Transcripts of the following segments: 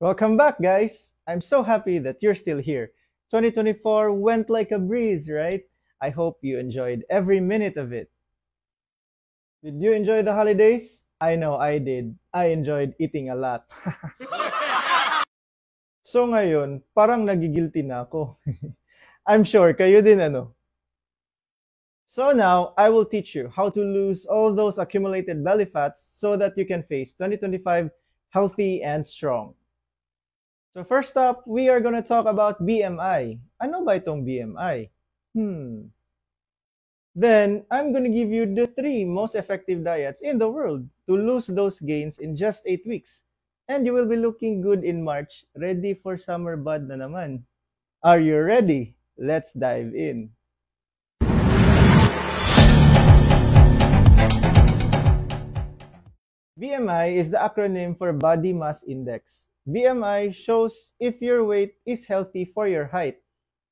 Welcome back, guys. I'm so happy that you're still here. 2024 went like a breeze, right? I hope you enjoyed every minute of it. Did you enjoy the holidays? I know I did. I enjoyed eating a lot. So ngayon, parang nagigilty na ako. I'm sure kayo din ano. So now, I will teach you how to lose all those accumulated belly fats so that you can face 2025 healthy and strong. So first up, we are going to talk about BMI. Ano ba itong BMI? Then, I'm going to give you the 3 most effective diets in the world to lose those gains in just 8 weeks. And you will be looking good in March, ready for summer bod na naman. Are you ready? Let's dive in. BMI is the acronym for Body Mass Index. BMI shows if your weight is healthy for your height.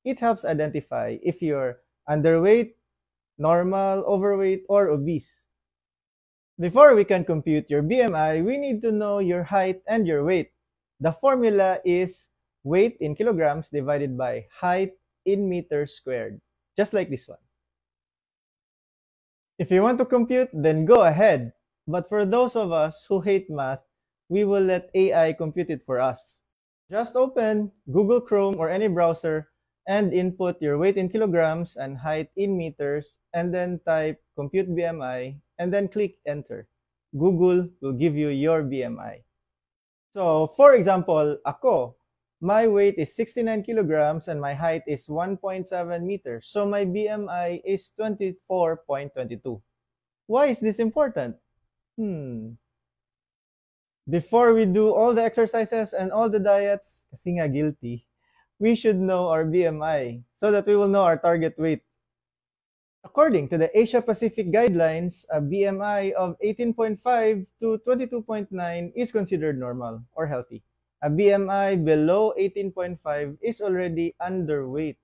It helps identify if you're underweight, normal, overweight, or obese. Before we can compute your BMI, we need to know your height and your weight. The formula is weight in kilograms divided by height in meters squared, just like this one. If you want to compute, then go ahead. But for those of us who hate math, we will let AI compute it for us. Just open Google Chrome or any browser and input your weight in kilograms and height in meters, and then type compute BMI, and then click enter. Google will give you your BMI. So, for example, ako, my weight is 69 kilograms and my height is 1.7 meters. So, my BMI is 24.22. Why is this important? Before we do all the exercises and all the diets, kasi nga guilty, we should know our BMI so that we will know our target weight. According to the Asia-Pacific guidelines, a BMI of 18.5 to 22.9 is considered normal or healthy. A BMI below 18.5 is already underweight.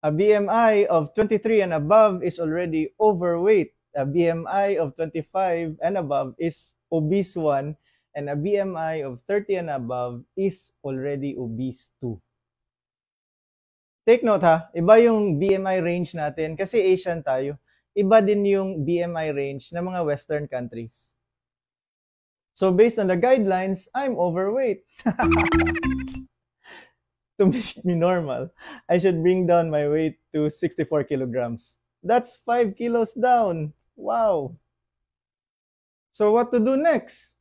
A BMI of 23 and above is already overweight. A BMI of 25 and above is obese 1, and a BMI of 30 and above is already obese 2. Take note ha, iba yung BMI range natin kasi Asian tayo. Iba din yung BMI range ng mga Western countries. So based on the guidelines, I'm overweight. To make me normal, I should bring down my weight to 64 kilograms. That's 5 kilos down. Wow! So what to do next?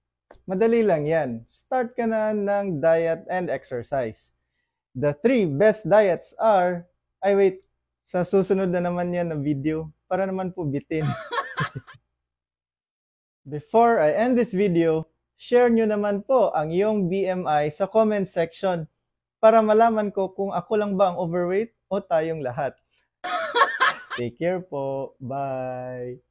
Madali lang yan. Start ka na ng diet and exercise. The 3 best diets are... Ay wait, sa susunod na naman yan na video para naman po bitin. Before I end this video, share nyo naman po ang iyong BMI sa comment section para malaman ko kung ako lang ba ang overweight o tayong lahat. Take care po. Bye!